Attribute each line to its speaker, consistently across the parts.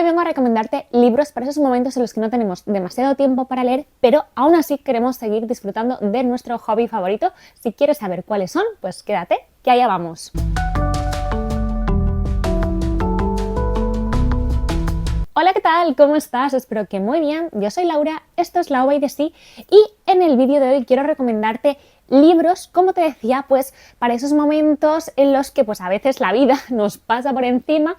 Speaker 1: Hoy vengo a recomendarte libros para esos momentos en los que no tenemos demasiado tiempo para leer, pero aún así queremos seguir disfrutando de nuestro hobby favorito. Si quieres saber cuáles son, pues quédate, que allá vamos. Hola, ¿qué tal? ¿Cómo estás? Espero que muy bien. Yo soy Laura, esto es La Uva y de Sí, y en el vídeo de hoy quiero recomendarte libros, como te decía, pues para esos momentos en los que pues a veces la vida nos pasa por encima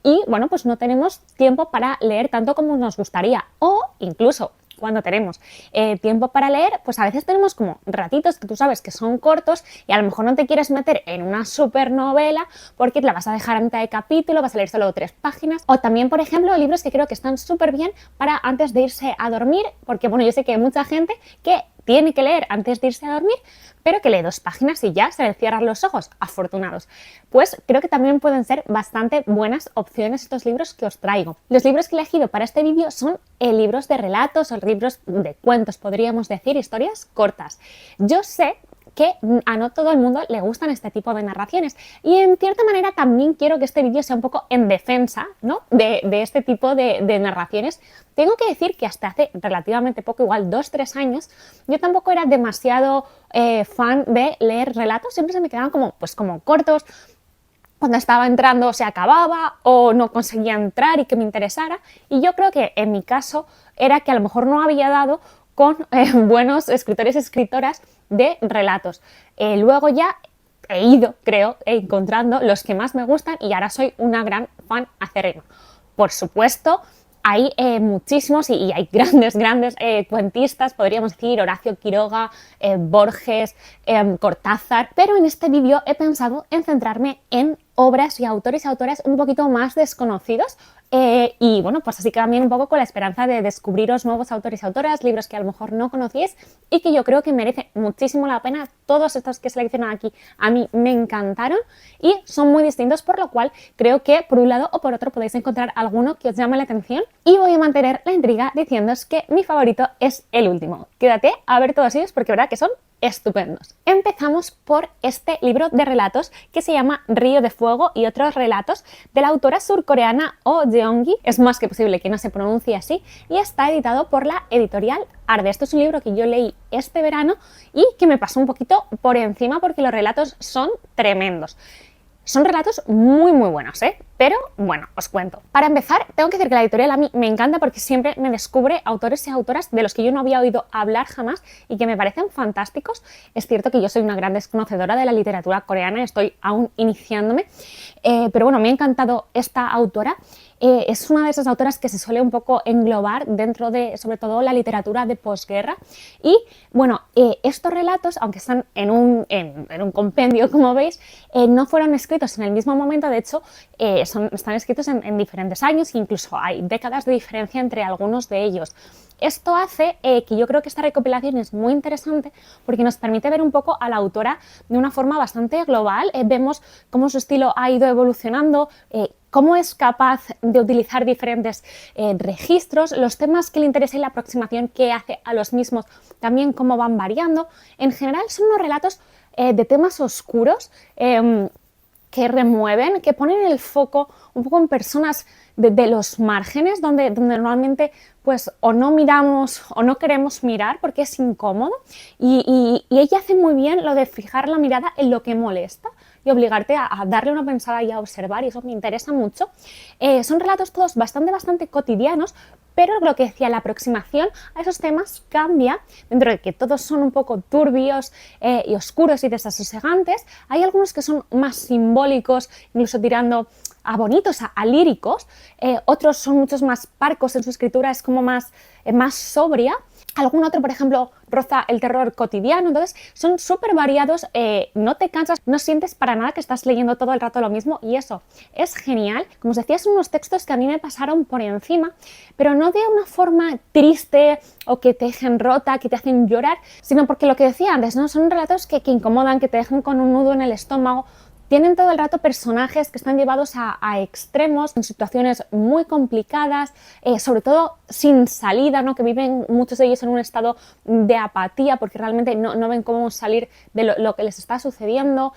Speaker 1: y bueno, pues no tenemos tiempo para leer tanto como nos gustaría, o incluso cuando tenemos tiempo para leer, pues a veces tenemos como ratitos que tú sabes que son cortos y a lo mejor no te quieres meter en una super novela porque te la vas a dejar a mitad de capítulo, vas a leer solo 3 páginas. O también, por ejemplo, libros que creo que están súper bien para antes de irse a dormir, porque bueno, yo sé que hay mucha gente que tiene que leer antes de irse a dormir, pero que lee 2 páginas y ya se le cierran los ojos. Afortunados. Pues creo que también pueden ser bastante buenas opciones estos libros que os traigo. Los libros que he elegido para este vídeo son libros de relatos o libros de cuentos, podríamos decir, historias cortas. Yo sé que a no todo el mundo le gustan este tipo de narraciones y en cierta manera también quiero que este vídeo sea un poco en defensa, ¿no?, de este tipo de narraciones. Tengo que decir que hasta hace relativamente poco, igual 2-3 años, yo tampoco era demasiado fan de leer relatos, siempre se me quedaban como cortos. Cuando estaba entrando se acababa o no conseguía entrar y que me interesara, y yo creo que en mi caso era que a lo mejor no había dado con buenos escritores y escritoras de relatos. Luego ya he ido, creo, encontrando los que más me gustan y ahora soy una gran fan acérrima. Por supuesto, hay muchísimos y hay grandes cuentistas, podríamos decir Horacio Quiroga, Borges, Cortázar, pero en este vídeo he pensado en centrarme en obras y autores y autoras un poquito más desconocidos y bueno, pues así que también un poco con la esperanza de descubriros nuevos autores y autoras, libros que a lo mejor no conocíais y que yo creo que merece muchísimo la pena. Todos estos que he seleccionado aquí a mí me encantaron y son muy distintos, por lo cual creo que por un lado o por otro podéis encontrar alguno que os llame la atención, y voy a mantener la intriga diciéndoos que mi favorito es el último. Quédate a ver todos ellos porque verá que son estupendos. Empezamos por este libro de relatos que se llama Río de Fuego y otros relatos, de la autora surcoreana Oh Jeong-gi. Es más que posible que no se pronuncie así, y está editado por la editorial Arde. Esto es un libro que yo leí este verano y que me pasó un poquito por encima porque los relatos son tremendos. Son relatos muy buenos, pero bueno, os cuento. Para empezar, tengo que decir que la editorial a mí me encanta porque siempre me descubre autores y autoras de los que yo no había oído hablar jamás y que me parecen fantásticos. Es cierto que yo soy una gran desconocedora de la literatura coreana, estoy aún iniciándome, pero bueno, me ha encantado esta autora. Es una de esas autoras que se suele un poco englobar dentro de, sobre todo, la literatura de posguerra. Y bueno, estos relatos, aunque están en un compendio, como veis, no fueron escritos en el mismo momento. De hecho, están escritos en diferentes años, incluso hay décadas de diferencia entre algunos de ellos. Esto hace que yo creo que esta recopilación es muy interesante porque nos permite ver un poco a la autora de una forma bastante global. Vemos cómo su estilo ha ido evolucionando, cómo es capaz de utilizar diferentes registros, los temas que le interesan y la aproximación que hace a los mismos, también cómo van variando. En general son unos relatos de temas oscuros, que remueven, que ponen el foco un poco en personas de los márgenes, donde normalmente pues o no miramos o no queremos mirar porque es incómodo, y ella hace muy bien lo de fijar la mirada en lo que molesta y obligarte a darle una pensada y a observar, y eso me interesa mucho. Son relatos todos bastante cotidianos, pero lo que decía, la aproximación a esos temas cambia. Dentro de que todos son un poco turbios y oscuros y desasosegantes, hay algunos que son más simbólicos, incluso tirando a bonitos, a líricos. Otros son muchos más parcos en su escritura, es como más sobria. Algún otro, por ejemplo, roza el terror cotidiano. Entonces son súper variados, no te cansas, no sientes para nada que estás leyendo todo el rato lo mismo, y eso es genial. Como os decía, son unos textos que a mí me pasaron por encima, pero no de una forma triste o que te dejen rota, que te hacen llorar, sino porque lo que decía antes, ¿no?, son relatos que incomodan, que te dejan con un nudo en el estómago. tienen todo el rato personajes que están llevados a extremos, en situaciones muy complicadas, sobre todo sin salida, ¿no? Que viven muchos de ellos en un estado de apatía porque realmente no ven cómo salir de lo que les está sucediendo,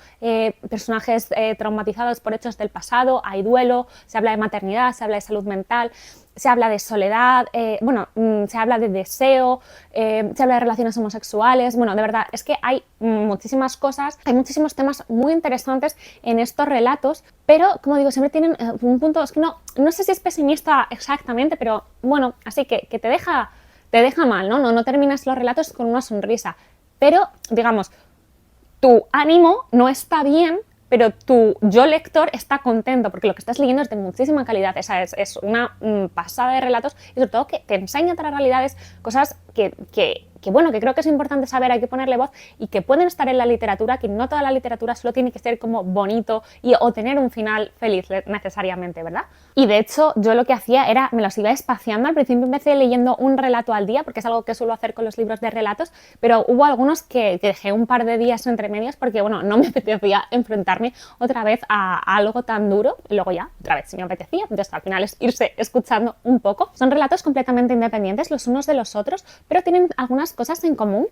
Speaker 1: personajes traumatizados por hechos del pasado, hay duelo, se habla de maternidad, se habla de salud mental, se habla de soledad, se habla de deseo, se habla de relaciones homosexuales. Bueno, de verdad, es que hay muchísimas cosas, hay muchísimos temas muy interesantes en estos relatos, pero como digo, siempre tienen un punto, es que no sé si es pesimista exactamente, pero bueno, así que te deja mal, ¿no? No terminas los relatos con una sonrisa, pero digamos, tu ánimo no está bien, pero tu yo lector está contento porque lo que estás leyendo es de muchísima calidad. Esa es una pasada de relatos y sobre todo que te enseña otras realidades, cosas que bueno, que creo que es importante saber, hay que ponerle voz y que pueden estar en la literatura, que no toda la literatura solo tiene que ser como bonito o tener un final feliz necesariamente, ¿verdad? Y de hecho yo lo que hacía era, me los iba espaciando, al principio empecé leyendo un relato al día porque es algo que suelo hacer con los libros de relatos, pero hubo algunos que dejé un par de días entre medias porque bueno, no me apetecía enfrentarme otra vez a algo tan duro y luego ya, otra vez si me apetecía, entonces al final es irse escuchando un poco. Son relatos completamente independientes los unos de los otros, pero tienen algunas cosas en común.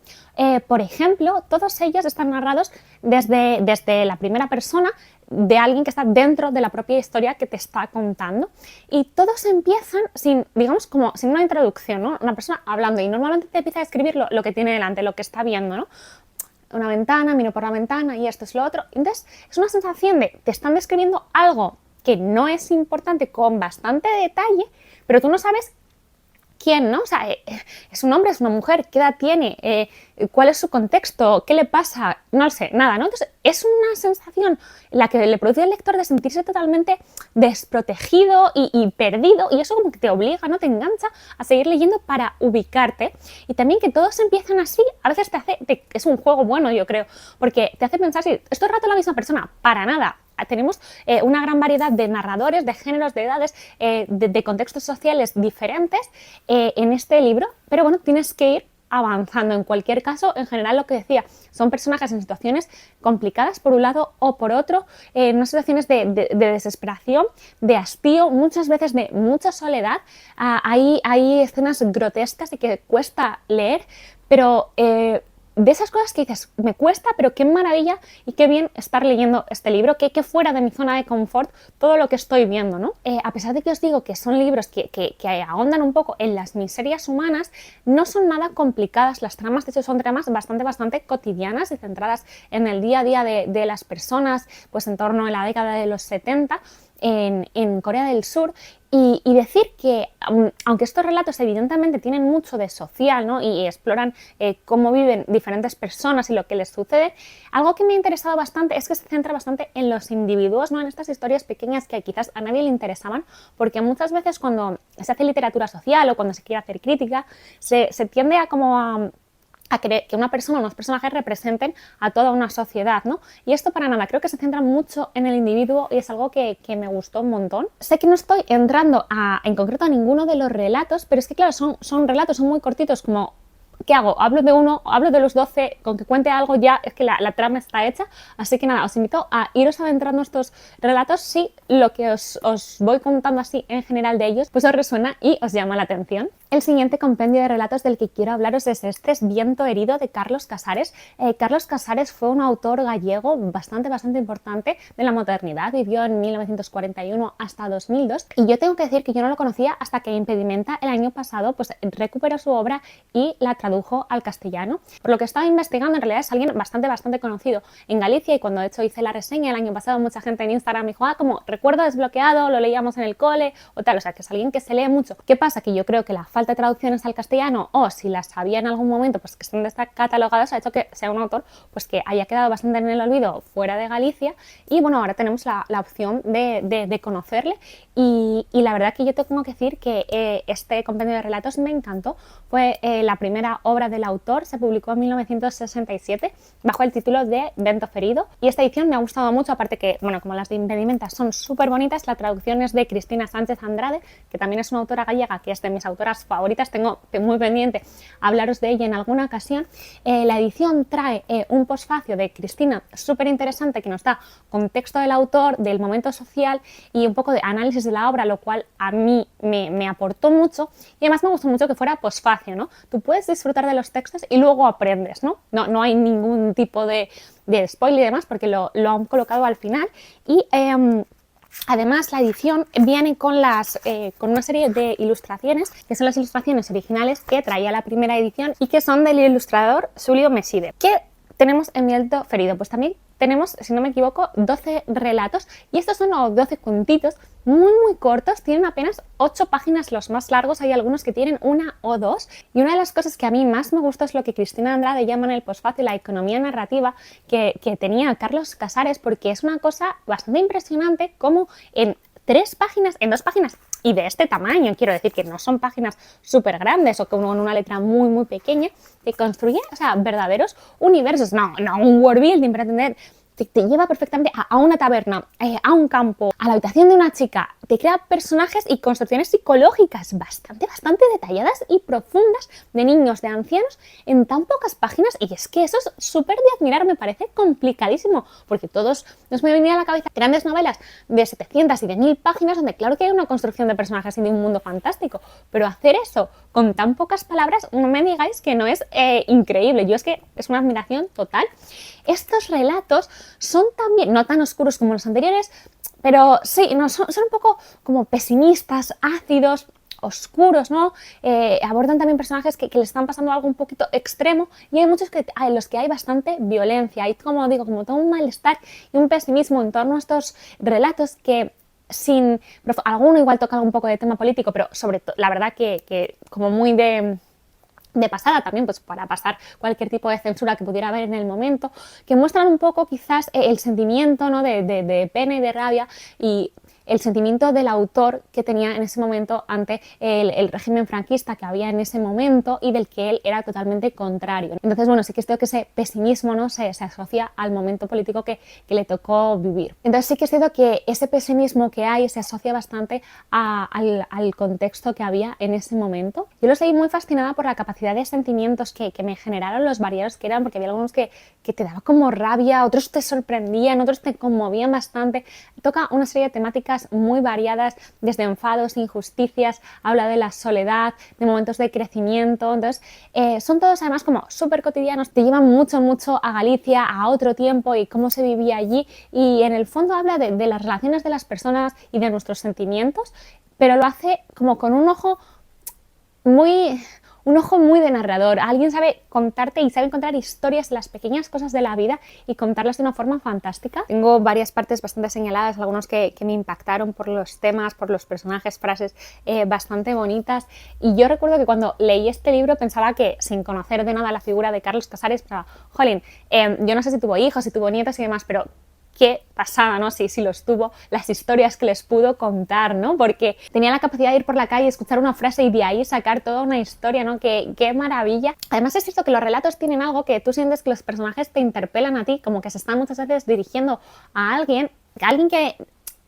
Speaker 1: Por ejemplo, todos ellos están narrados desde la primera persona de alguien que está dentro de la propia historia que te está contando y todos empiezan sin, digamos, como sin una introducción, ¿no? Una persona hablando y normalmente te empieza a describir lo que tiene delante, lo que está viendo, ¿no? Una ventana, miro por la ventana y esto es lo otro. Entonces es una sensación de te están describiendo algo que no es importante con bastante detalle, pero tú no sabes quién, ¿no? O sea, ¿es un hombre, es una mujer? ¿Qué edad tiene? ¿Cuál es su contexto? ¿Qué le pasa? No lo sé, nada, ¿no? Entonces, es una sensación la que le produce al lector de sentirse totalmente desprotegido y perdido, y eso como que te obliga, ¿no? Te engancha a seguir leyendo para ubicarte. Y también que todos empiezan así, a veces es un juego bueno, yo creo, porque te hace pensar si esto es rato la misma persona, para nada. Tenemos una gran variedad de narradores, de géneros, de edades, de contextos sociales diferentes en este libro, pero bueno, tienes que ir avanzando. En cualquier caso, en general lo que decía, son personajes en situaciones complicadas por un lado o por otro, en unas situaciones de desesperación, de hastío, muchas veces de mucha soledad. Hay escenas grotescas y que cuesta leer, pero de esas cosas que dices, me cuesta, pero qué maravilla y qué bien estar leyendo este libro, que fuera de mi zona de confort todo lo que estoy viendo, ¿no? A pesar de que os digo que son libros que ahondan un poco en las miserias humanas, no son nada complicadas las tramas, de hecho son tramas bastante cotidianas y centradas en el día a día de las personas, pues en torno a la década de los 70, en Corea del Sur, y decir que aunque estos relatos evidentemente tienen mucho de social, ¿no? Y exploran cómo viven diferentes personas y lo que les sucede, algo que me ha interesado bastante es que se centra bastante en los individuos, ¿no? En estas historias pequeñas que quizás a nadie le interesaban, porque muchas veces cuando se hace literatura social o cuando se quiere hacer crítica se tiende a querer que una persona o unos personajes representen a toda una sociedad, ¿no? Y esto para nada, creo que se centra mucho en el individuo y es algo que me gustó un montón. Sé que no estoy entrando en concreto a ninguno de los relatos, pero es que claro, son relatos, son muy cortitos, como ¿qué hago? Hablo de uno, hablo de los 12, con que cuente algo ya es que la trama está hecha, así que nada, os invito a iros adentrando en estos relatos si lo que os voy contando así en general de ellos pues os resuena y os llama la atención. El siguiente compendio de relatos del que quiero hablaros es este, es Viento herido, de Carlos Casares. Carlos Casares fue un autor gallego bastante importante de la modernidad, vivió en 1941 hasta 2002 y yo tengo que decir que yo no lo conocía hasta que Impedimenta el año pasado pues recuperó su obra y la tradujo al castellano. Por lo que estaba investigando, en realidad es alguien bastante conocido en Galicia y cuando de hecho hice la reseña el año pasado mucha gente en Instagram me dijo, como recuerdo desbloqueado, lo leíamos en el cole o tal, o sea que es alguien que se lee mucho. ¿Qué pasa? Que yo creo que la falta de traducciones al castellano o si las había en algún momento pues que estén catalogadas ha hecho que sea un autor pues que haya quedado bastante en el olvido fuera de Galicia y bueno, ahora tenemos la opción de conocerle y la verdad que yo tengo que decir que este compendio de relatos me encantó. Fue la primera obra del autor, se publicó en 1967 bajo el título de Vento ferido y esta edición me ha gustado mucho, aparte que, bueno, como las de Impedimenta son súper bonitas, la traducción es de Cristina Sánchez Andrade, que también es una autora gallega que es de mis autoras favoritas, tengo muy pendiente hablaros de ella en alguna ocasión. La edición trae un posfacio de Cristina súper interesante que nos da contexto del autor, del momento social y un poco de análisis de la obra, lo cual a mí me aportó mucho y además me gustó mucho que fuera posfacio, ¿no? Tú puedes disfrutar de los textos y luego aprendes, ¿no? No hay ningún tipo de spoiler y demás porque lo han colocado al final y además la edición viene con una serie de ilustraciones que son las ilustraciones originales que traía la primera edición y que son del ilustrador Xulio Meside. ¿Qué tenemos en Viento Ferido? Pues también tenemos, si no me equivoco, 12 relatos y estos son los 12 cuentitos muy cortos, tienen apenas 8 páginas los más largos, hay algunos que tienen 1 o 2 y una de las cosas que a mí más me gustó es lo que Cristina Andrade llama en el posfacio la economía narrativa que tenía Carlos Casares, porque es una cosa bastante impresionante como en 2 páginas y de este tamaño, quiero decir que no son páginas súper grandes o con una letra muy pequeña, que construye, o sea, verdaderos universos, no un world building, para entender, te lleva perfectamente a una taberna, a un campo, a la habitación de una chica, te crea personajes y construcciones psicológicas bastante detalladas y profundas de niños, de ancianos, en tan pocas páginas, y es que eso es súper de admirar, me parece complicadísimo, porque todos nos me venía a la cabeza grandes novelas de 700 y de 1000 páginas donde claro que hay una construcción de personajes y de un mundo fantástico, pero hacer eso con tan pocas palabras, no me digáis que no es increíble, yo es que es una admiración total. Estos relatos son también, no tan oscuros como los anteriores, pero sí, no, son un poco como pesimistas, ácidos, oscuros, ¿no? Abordan también personajes que les están pasando algo un poquito extremo y hay muchos en los que hay bastante violencia. Hay, como digo, como todo un malestar y un pesimismo en torno a estos relatos que alguno igual toca un poco de tema político, pero sobre todo, la verdad que como muy de pasada también, pues para pasar cualquier tipo de censura que pudiera haber en el momento, que muestran un poco quizás el sentimiento, ¿no? de pena y de rabia y el sentimiento del autor que tenía en ese momento ante el régimen franquista que había en ese momento y del que él era totalmente contrario. Entonces, bueno, sí que es cierto que ese pesimismo, ¿no? se asocia al momento político que le tocó vivir. Entonces sí que es cierto que ese pesimismo que hay se asocia bastante al contexto que había en ese momento. Yo lo seguí muy fascinada por la capacidad de sentimientos que me generaron los variados que eran, porque había algunos que te daba como rabia, otros te sorprendían, otros te conmovían bastante. Toca una serie de temáticas muy variadas, desde enfados, injusticias, habla de la soledad, de momentos de crecimiento. Entonces son todos además como súper cotidianos, te llevan mucho a Galicia, a otro tiempo y cómo se vivía allí, y en el fondo habla de las relaciones de las personas y de nuestros sentimientos, pero lo hace como con un ojo muy de narrador. Alguien sabe contarte y sabe contar historias de las pequeñas cosas de la vida y contarlas de una forma fantástica. Tengo varias partes bastante señaladas, algunos que me impactaron por los temas, por los personajes, frases bastante bonitas. Y yo recuerdo que cuando leí este libro pensaba que, sin conocer de nada la figura de Carlos Casares, pensaba, jolín, yo no sé si tuvo hijos, si tuvo nietos y demás, pero qué pasada, ¿no? Sí, los tuvo, las historias que les pudo contar, ¿no? Porque tenía la capacidad de ir por la calle, escuchar una frase y de ahí sacar toda una historia, ¿no? Qué maravilla. Además es cierto que los relatos tienen algo que tú sientes que los personajes te interpelan a ti, como que se están muchas veces dirigiendo a alguien que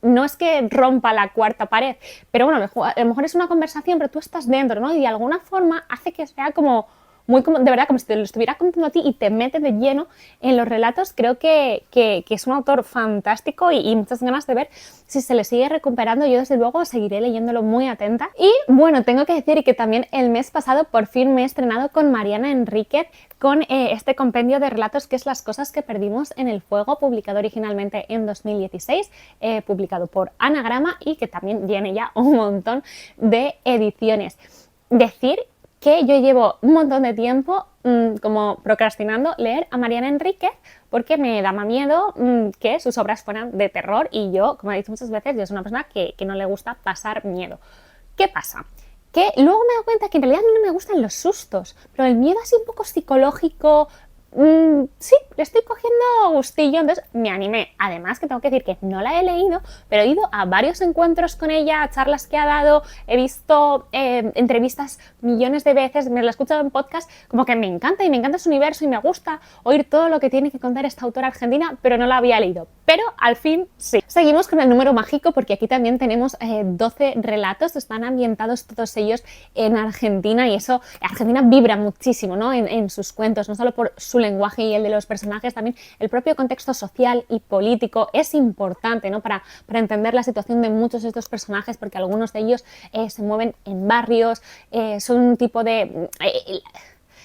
Speaker 1: no es que rompa la cuarta pared, pero bueno, a lo mejor es una conversación, pero tú estás dentro, ¿no? Y de alguna forma hace que sea como de verdad, como si te lo estuviera contando a ti y te mete de lleno en los relatos. Creo que es un autor fantástico y muchas ganas de ver si se le sigue recuperando. Yo desde luego seguiré leyéndolo muy atenta. Y bueno, tengo que decir que también el mes pasado por fin me he estrenado con Mariana Enríquez con este compendio de relatos que es Las cosas que perdimos en el fuego, publicado originalmente en 2016, publicado por Anagrama y que también tiene ya un montón de ediciones. Decir que yo llevo un montón de tiempo como procrastinando leer a Mariana Enríquez porque me daba miedo que sus obras fueran de terror y yo, como he dicho muchas veces, yo soy una persona que no le gusta pasar miedo. ¿Qué pasa? Que luego me he dado cuenta que en realidad a mí no me gustan los sustos, pero el miedo así un poco psicológico, sí, le estoy cogiendo gustillo, entonces me animé. Además que tengo que decir que no la he leído, pero he ido a varios encuentros con ella, a charlas que ha dado, he visto entrevistas millones de veces, me lo he escuchado en podcast, como que me encanta y me encanta su universo y me gusta oír todo lo que tiene que contar esta autora argentina, pero no la había leído. Pero al fin sí. Seguimos con el número mágico porque aquí también tenemos 12 relatos, están ambientados todos ellos en Argentina y eso, Argentina vibra muchísimo, ¿no? en sus cuentos, no solo por su lenguaje y el de los personajes, también el propio contexto social y político es importante, ¿no? para entender la situación de muchos de estos personajes, porque algunos de ellos se mueven en barrios, son un tipo de...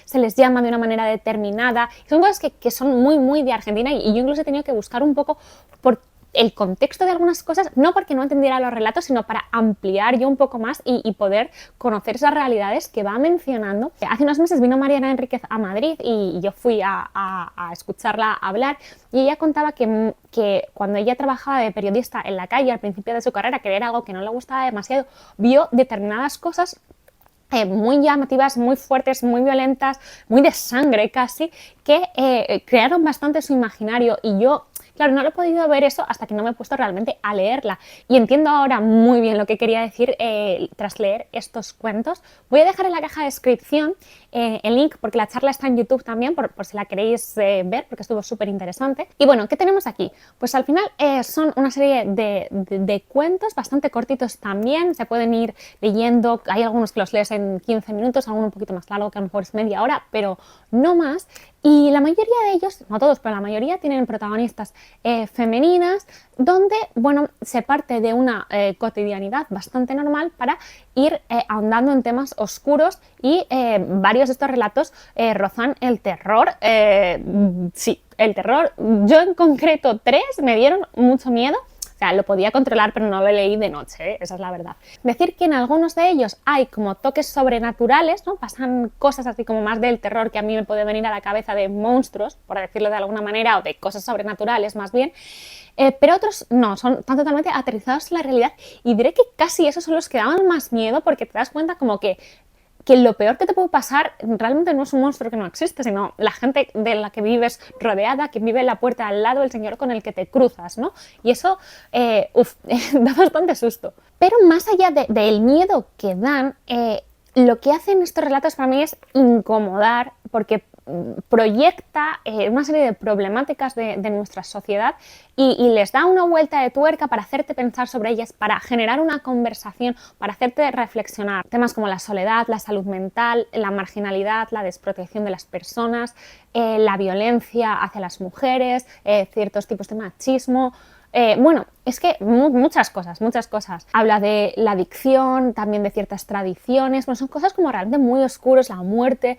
Speaker 1: se les llama de una manera determinada, son cosas que son muy de Argentina y yo incluso he tenido que buscar un poco por el contexto de algunas cosas, no porque no entendiera los relatos, sino para ampliar yo un poco más y poder conocer esas realidades que va mencionando. Hace unos meses vino Mariana Enríquez a Madrid y yo fui a escucharla hablar y ella contaba que cuando ella trabajaba de periodista en la calle al principio de su carrera, que era algo que no le gustaba demasiado, vio determinadas cosas muy llamativas, muy fuertes, muy violentas, muy de sangre casi, que crearon bastante su imaginario y yo, claro, no lo he podido ver eso hasta que no me he puesto realmente a leerla y entiendo ahora muy bien lo que quería decir tras leer estos cuentos. Voy a dejar en la caja de descripción el link porque la charla está en YouTube también por si la queréis ver porque estuvo súper interesante. Y bueno, ¿qué tenemos aquí? Pues al final son una serie de cuentos bastante cortitos también, se pueden ir leyendo, hay algunos que los lees en 15 minutos, alguno un poquito más largo que a lo mejor es media hora, pero no más. Y la mayoría de ellos, no todos, pero la mayoría tienen protagonistas femeninas donde, bueno, se parte de una cotidianidad bastante normal para ir ahondando en temas oscuros y varios de estos relatos rozan el terror. Sí, el terror. Yo en concreto 3 me dieron mucho miedo. O sea, lo podía controlar, pero no lo leí de noche, esa es la verdad. Decir que en algunos de ellos hay como toques sobrenaturales, ¿no? Pasan cosas así como más del terror que a mí me puede venir a la cabeza de monstruos, por decirlo de alguna manera, o de cosas sobrenaturales más bien. Pero otros no, están totalmente aterrizados en la realidad y diré que casi esos son los que daban más miedo porque te das cuenta como que lo peor que te puede pasar realmente no es un monstruo que no existe, sino la gente de la que vives rodeada, que vive en la puerta al lado, el señor con el que te cruzas, ¿no? Y eso, da bastante susto. Pero más allá del miedo que dan, lo que hacen estos relatos para mí es incomodar, porque proyecta una serie de problemáticas de nuestra sociedad y les da una vuelta de tuerca para hacerte pensar sobre ellas, para generar una conversación, para hacerte reflexionar. Temas como la soledad, la salud mental, la marginalidad, la desprotección de las personas, la violencia hacia las mujeres, ciertos tipos de machismo. Bueno, es que muchas cosas. Habla de la adicción, también de ciertas tradiciones, bueno, son cosas como realmente muy oscuras, la muerte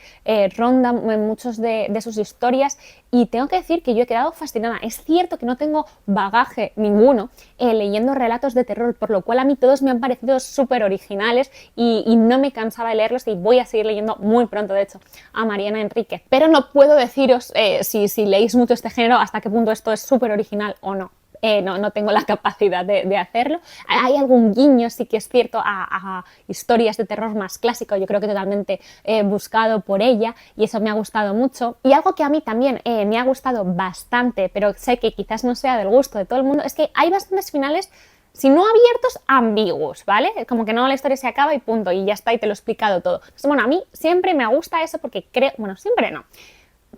Speaker 1: ronda en muchos de sus historias y tengo que decir que yo he quedado fascinada. Es cierto que no tengo bagaje ninguno leyendo relatos de terror, por lo cual a mí todos me han parecido súper originales y no me cansaba de leerlos y voy a seguir leyendo muy pronto, de hecho, a Mariana Enríquez. Pero no puedo deciros si leéis mucho este género hasta qué punto esto es súper original o no. No tengo la capacidad de hacerlo. Hay algún guiño, sí que es cierto, a historias de terror más clásico, yo creo que totalmente buscado por ella y eso me ha gustado mucho. Y algo que a mí también me ha gustado bastante, pero sé que quizás no sea del gusto de todo el mundo, es que hay bastantes finales, si no abiertos, ambiguos, ¿vale? Como que no, la historia se acaba y punto, y ya está, y te lo he explicado todo. Entonces, bueno, a mí siempre me gusta eso porque creo, bueno, siempre no,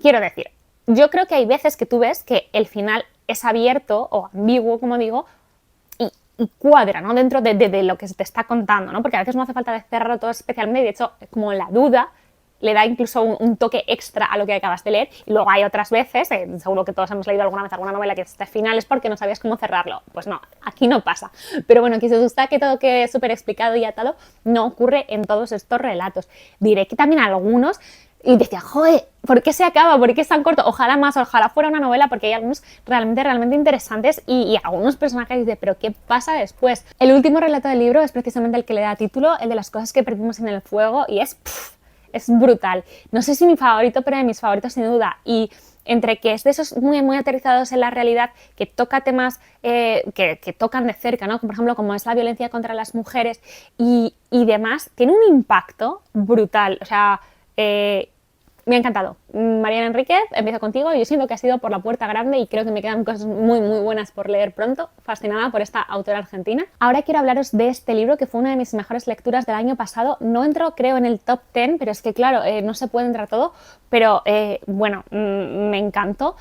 Speaker 1: quiero decir, yo creo que hay veces que tú ves que el final es abierto o ambiguo, como digo, y cuadra, ¿no? Dentro de lo que se te está contando, ¿no? Porque a veces no hace falta cerrarlo todo especialmente, de hecho, como la duda le da incluso un toque extra a lo que acabas de leer. Y luego hay otras veces, seguro que todos hemos leído alguna vez alguna novela que este final es porque no sabías cómo cerrarlo. Pues no, aquí no pasa. Pero bueno, que si os gusta que todo quede súper explicado y atado, no ocurre en todos estos relatos. Diré que también algunos... Y decía, joder, ¿por qué se acaba? ¿Por qué es tan corto? Ojalá más, ojalá fuera una novela, porque hay algunos realmente interesantes y algunos personajes dicen, ¿pero qué pasa después? El último relato del libro es precisamente el que le da título, el de las cosas que perdimos en el fuego, y es brutal. No sé si mi favorito, pero de mis favoritos sin duda. Y entre que es de esos muy aterrizados en la realidad, que toca temas que tocan de cerca, ¿no? Por ejemplo, como es la violencia contra las mujeres y demás, tiene un impacto brutal. O sea, me ha encantado. Mariana Enríquez, empiezo contigo. Yo siento que ha sido por la puerta grande y creo que me quedan cosas muy buenas por leer pronto. Fascinada por esta autora argentina. Ahora quiero hablaros de este libro que fue una de mis mejores lecturas del año pasado. No entró, creo, en el top 10, pero es que claro, no se puede entrar todo, pero bueno, me encantó.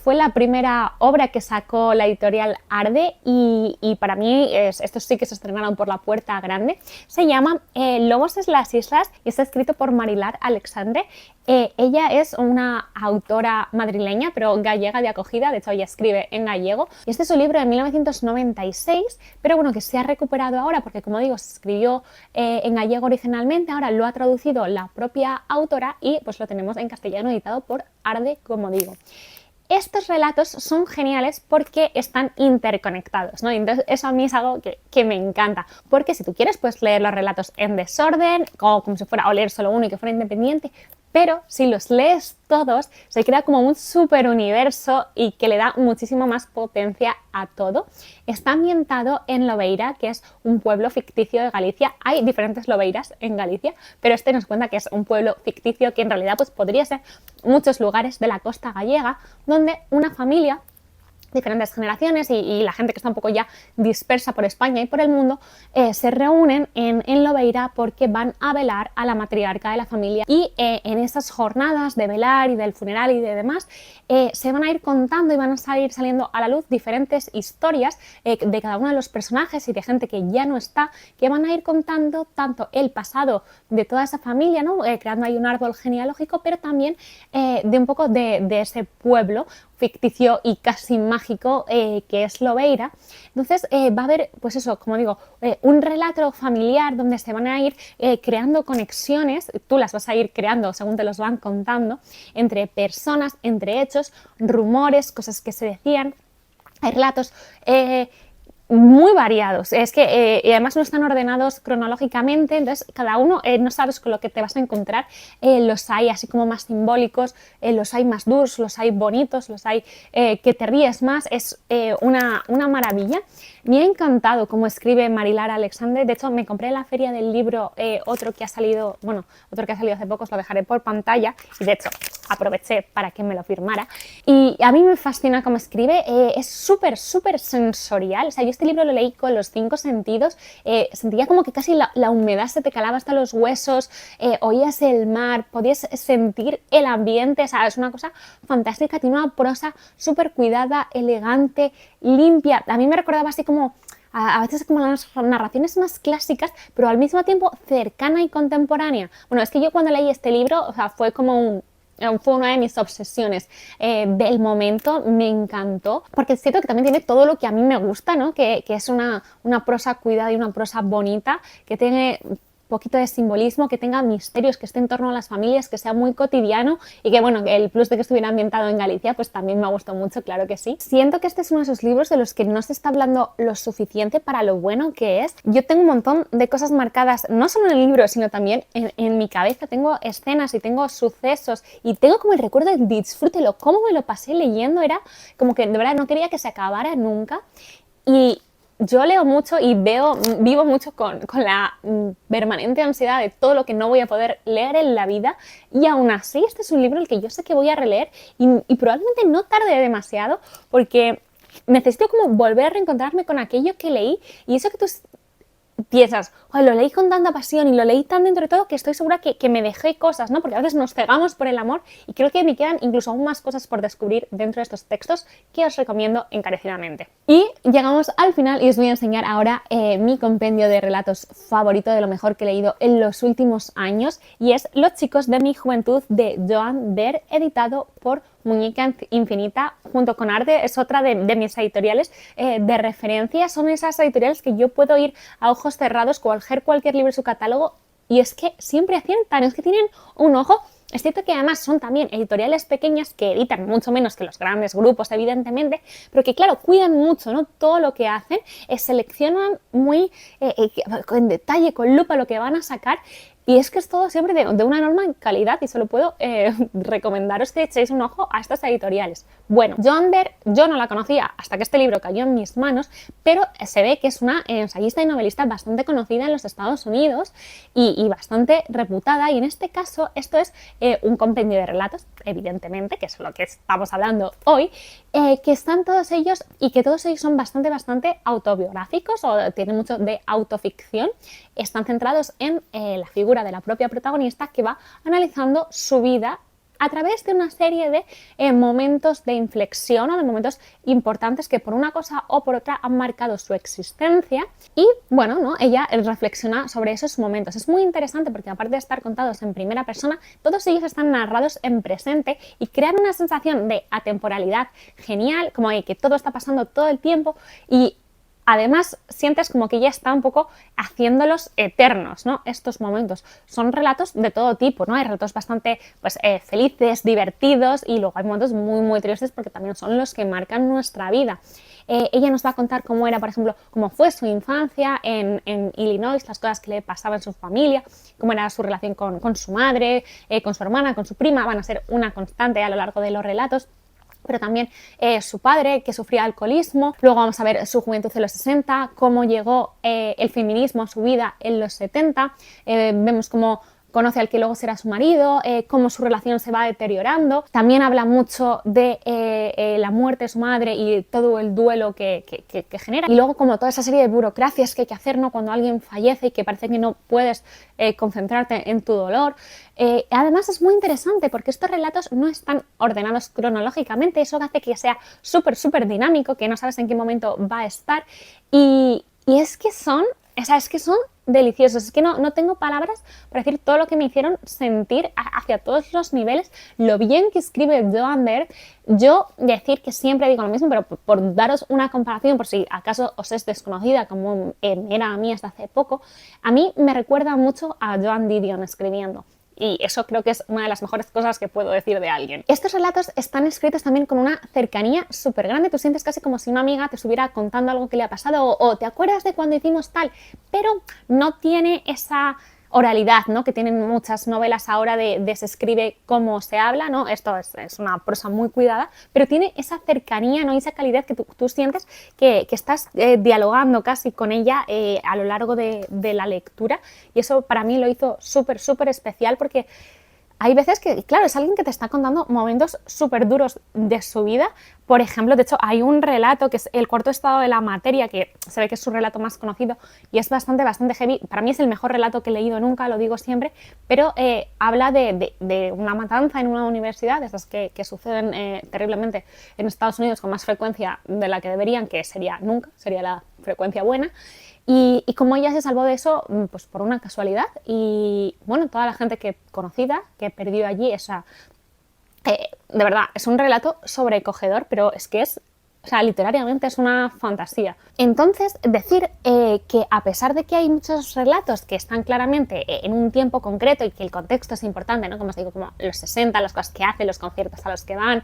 Speaker 1: Fue la primera obra que sacó la editorial Arde y para mí estos sí que se estrenaron por la puerta grande. Se llama Lobos en las Islas y está escrito por Marilar Alexandre. Ella es una autora madrileña, pero gallega de acogida, de hecho ella escribe en gallego. Y este es un libro de 1996, pero bueno, que se ha recuperado ahora porque, como digo, se escribió en gallego originalmente, ahora lo ha traducido la propia autora y pues lo tenemos en castellano editado por Arde, como digo. Estos relatos son geniales porque están interconectados, ¿no? Entonces eso a mí es algo que me encanta, porque si tú quieres puedes leer los relatos en desorden, como si fuera, o leer solo uno y que fuera independiente, pero si los lees todos se crea como un super universo y que le da muchísimo más potencia a todo. Está ambientado en Lobeira, que es un pueblo ficticio de Galicia. Hay diferentes Lobeiras en Galicia, pero este nos cuenta que es un pueblo ficticio que en realidad pues podría ser muchos lugares de la costa gallega donde una familia, diferentes generaciones y la gente que está un poco ya dispersa por España y por el mundo, se reúnen en Lobeira porque van a velar a la matriarca de la familia y en esas jornadas de velar y del funeral y de demás se van a ir contando y van a ir saliendo a la luz diferentes historias de cada uno de los personajes y de gente que ya no está, que van a ir contando tanto el pasado de toda esa familia, ¿no? Creando ahí un árbol genealógico, pero también de un poco de ese pueblo ficticio y casi mágico que es Lobeira. Entonces va a haber, pues eso, como digo, un relato familiar donde se van a ir creando conexiones, tú las vas a ir creando según te los van contando, entre personas, entre hechos, rumores, cosas que se decían. Hay relatos muy variados, es que y además no están ordenados cronológicamente, entonces cada uno no sabes con lo que te vas a encontrar. Los hay así como más simbólicos, los hay más duros, los hay bonitos, los hay que te ríes más, es una maravilla. Me ha encantado cómo escribe Marilar Alexandre. De hecho me compré en la feria del libro otro que ha salido hace poco, os lo dejaré por pantalla y de hecho aproveché para que me lo firmara y a mí me fascina cómo escribe. Es súper sensorial, o sea, yo este libro lo leí con los 5 sentidos, sentía como que casi la humedad se te calaba hasta los huesos, oías el mar, podías sentir el ambiente, o sea, es una cosa fantástica, tiene una prosa súper cuidada, elegante, limpia. A mí me recordaba así como a veces como las narraciones más clásicas, pero al mismo tiempo cercana y contemporánea. Bueno, es que yo cuando leí este libro, o sea, fue una de mis obsesiones del momento, me encantó, porque siento que también tiene todo lo que a mí me gusta, ¿no? Que es una prosa cuidada y una prosa bonita, que tiene poquito de simbolismo, que tenga misterios, que esté en torno a las familias, que sea muy cotidiano y que, bueno, el plus de que estuviera ambientado en Galicia, pues también me ha gustado mucho, claro que sí. Siento que este es uno de esos libros de los que no se está hablando lo suficiente para lo bueno que es. Yo tengo un montón de cosas marcadas, no solo en el libro, sino también en mi cabeza. Tengo escenas y tengo sucesos y tengo como el recuerdo del disfrute, cómo me lo pasé leyendo, era como que de verdad no quería que se acabara nunca. Y yo leo mucho y vivo mucho con la permanente ansiedad de todo lo que no voy a poder leer en la vida y aún así este es un libro el que yo sé que voy a releer y probablemente no tarde demasiado porque necesito como volver a reencontrarme con aquello que leí y eso que tú piensas, lo leí con tanta pasión y lo leí tan dentro de todo que estoy segura que me dejé cosas, ¿no? Porque a veces nos cegamos por el amor y creo que me quedan incluso aún más cosas por descubrir dentro de estos textos que os recomiendo encarecidamente. Y llegamos al final y os voy a enseñar ahora mi compendio de relatos favorito, de lo mejor que he leído en los últimos años, y es Los chicos de mi juventud de Joan Der, editado por Muñeca Infinita junto con Arde. Es otra de mis editoriales de referencia. Son esas editoriales que yo puedo ir a ojos cerrados, coger cualquier libro de su catálogo y es que siempre aciertan, es que tienen un ojo. Es cierto que además son también editoriales pequeñas que editan mucho menos que los grandes grupos, evidentemente, pero que claro, cuidan mucho, ¿no? Todo lo que hacen, seleccionan muy en detalle, con lupa lo que van a sacar. Y es que es todo siempre de una enorme calidad y solo puedo recomendaros que echéis un ojo a estas editoriales. Bueno, Joan Ver yo no la conocía hasta que este libro cayó en mis manos, pero se ve que es una ensayista y novelista bastante conocida en los Estados Unidos y bastante reputada, y en este caso esto es un compendio de relatos, evidentemente, que es lo que estamos hablando hoy, que están todos ellos y que todos ellos son bastante autobiográficos o tienen mucho de autoficción. Están centrados en la figura de la propia protagonista, que va analizando su vida a través de una serie de momentos de inflexión o de momentos importantes que por una cosa o por otra han marcado su existencia, y bueno, ¿no? Ella reflexiona sobre esos momentos. Es muy interesante porque aparte de estar contados en primera persona, todos ellos están narrados en presente y crean una sensación de atemporalidad genial, como que todo está pasando todo el tiempo, y además sientes como que ya está un poco haciéndolos eternos, ¿no? Estos momentos. Son relatos de todo tipo, ¿no? Hay relatos bastante felices, divertidos, y luego hay momentos muy tristes porque también son los que marcan nuestra vida. Ella nos va a contar cómo era, por ejemplo, cómo fue su infancia en Illinois, las cosas que le pasaban en su familia, cómo era su relación con su madre, con su hermana, con su prima. Van a ser una constante a lo largo de los relatos. Pero también su padre, que sufría alcoholismo. Luego vamos a ver su juventud en los 60, cómo llegó el feminismo a su vida en los 70. Vemos cómo conoce al que luego será su marido, cómo su relación se va deteriorando. También habla mucho de la muerte de su madre y todo el duelo que genera. Y luego como toda esa serie de burocracias que hay que hacer, ¿no? Cuando alguien fallece y que parece que no puedes concentrarte en tu dolor. Además es muy interesante porque estos relatos no están ordenados cronológicamente. Eso hace que sea súper dinámico, que no sabes en qué momento va a estar. Y es que son deliciosos. Es que no tengo palabras para decir todo lo que me hicieron sentir hacia todos los niveles, lo bien que escribe Joan Ver. Yo decir que siempre digo lo mismo, pero por daros una comparación, por si acaso os es desconocida, como era a mí hasta hace poco, a mí me recuerda mucho a Joan Didion escribiendo. Y eso creo que es una de las mejores cosas que puedo decir de alguien. Estos relatos están escritos también con una cercanía súper grande. Tú sientes casi como si una amiga te estuviera contando algo que le ha pasado o te acuerdas de cuando hicimos tal, pero no tiene esa oralidad, ¿no? Que tienen muchas novelas ahora de se escribe como se habla, ¿no? Esto es una prosa muy cuidada, pero tiene esa cercanía, ¿no? Y esa calidad que tú sientes que estás dialogando casi con ella a lo largo de la lectura, y eso para mí lo hizo súper especial porque hay veces que, claro, es alguien que te está contando momentos súper duros de su vida. Por ejemplo, de hecho, hay un relato que es El cuarto estado de la materia, que se ve que es su relato más conocido y es bastante heavy. Para mí es el mejor relato que he leído nunca, lo digo siempre, pero habla de una matanza en una universidad, de esas que suceden terriblemente en Estados Unidos con más frecuencia de la que deberían, que sería nunca, sería la frecuencia buena. Y cómo ella se salvó de eso, pues por una casualidad, y bueno, toda la gente conocida que perdió allí esa... de verdad, es un relato sobrecogedor, pero es que literariamente es una fantasía. Entonces, decir que a pesar de que hay muchos relatos que están claramente en un tiempo concreto y que el contexto es importante, ¿no? Como os digo, como los 60, las cosas que hacen, los conciertos a los que van,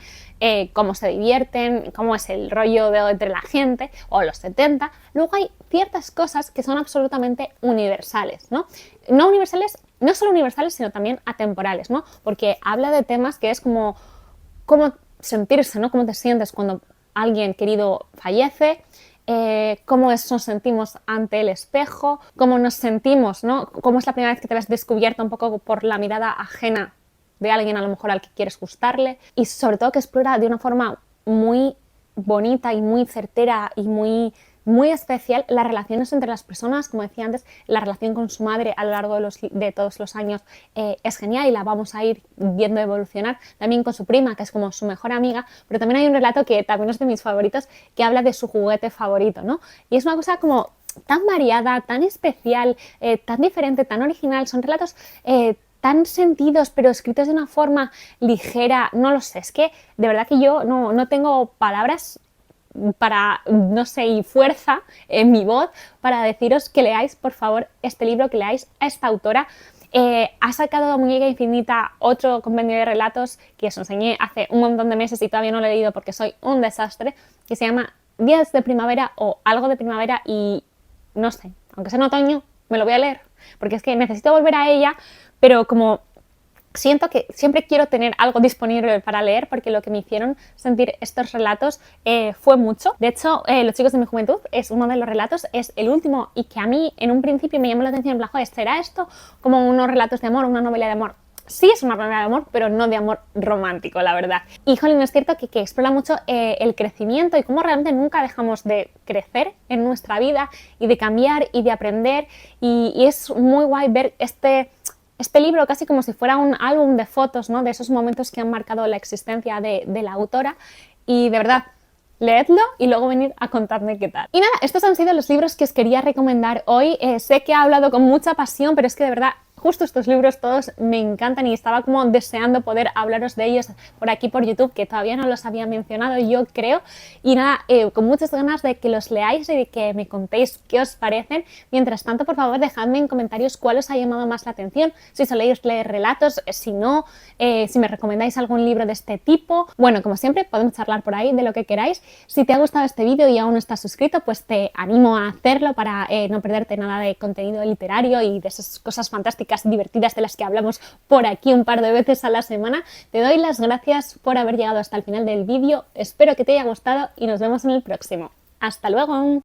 Speaker 1: cómo se divierten, cómo es el rollo entre la gente, o los 70, luego hay ciertas cosas que son absolutamente universales, ¿no? No solo universales, sino también atemporales, ¿no? Porque habla de temas que es como cómo sentirse, ¿no? Cómo te sientes cuando alguien querido fallece, cómo nos sentimos ante el espejo, cómo nos sentimos, ¿no? Cómo es la primera vez que te ves descubierta un poco por la mirada ajena de alguien a lo mejor al que quieres gustarle, y sobre todo que explora de una forma muy bonita y muy certera y muy especial las relaciones entre las personas. Como decía antes, la relación con su madre a lo largo de todos los años es genial y la vamos a ir viendo evolucionar. También con su prima, que es como su mejor amiga, pero también hay un relato que también es de mis favoritos, que habla de su juguete favorito, ¿no? Y es una cosa como tan variada, tan especial, tan diferente, tan original. Son relatos tan sentidos, pero escritos de una forma ligera. No lo sé, es que de verdad que yo no tengo palabras para, no sé, y fuerza en mi voz para deciros que leáis, por favor, este libro, que leáis a esta autora. Ha sacado Muñeca Infinita otro compendio de relatos que os enseñé hace un montón de meses y todavía no lo he leído porque soy un desastre, que se llama Días de primavera o algo de primavera, y no sé, aunque sea en otoño, me lo voy a leer. porque es que necesito volver a ella, pero como siento que siempre quiero tener algo disponible para leer, porque lo que me hicieron sentir estos relatos fue mucho. De hecho, Los chicos de mi juventud es uno de los relatos, es el último, y que a mí en un principio me llamó la atención, en plan, joder, ¿será esto como unos relatos de amor, una novela de amor? Sí, es una novela de amor, pero no de amor romántico, la verdad. Y, jolín, es cierto que explora mucho el crecimiento y cómo realmente nunca dejamos de crecer en nuestra vida y de cambiar y de aprender. Y es muy guay ver este libro casi como si fuera un álbum de fotos, ¿no? De esos momentos que han marcado la existencia de la autora. Y de verdad, leedlo y luego venir a contarme qué tal. Y nada, estos han sido los libros que os quería recomendar hoy. Sé que he hablado con mucha pasión, pero es que de verdad justo estos libros todos me encantan y estaba como deseando poder hablaros de ellos por aquí por YouTube, que todavía no los había mencionado, yo creo. Y nada, con muchas ganas de que los leáis y de que me contéis qué os parecen. Mientras tanto, por favor, dejadme en comentarios cuál os ha llamado más la atención, si soléis leer relatos, si no, si me recomendáis algún libro de este tipo. Bueno, como siempre, podemos charlar por ahí de lo que queráis. Si te ha gustado este vídeo y aún no estás suscrito, pues te animo a hacerlo para no perderte nada de contenido literario y de esas cosas fantásticas, divertidas de las que hablamos por aquí un par de veces a la semana. Te doy las gracias por haber llegado hasta el final del vídeo, espero que te haya gustado y nos vemos en el próximo. ¡Hasta luego!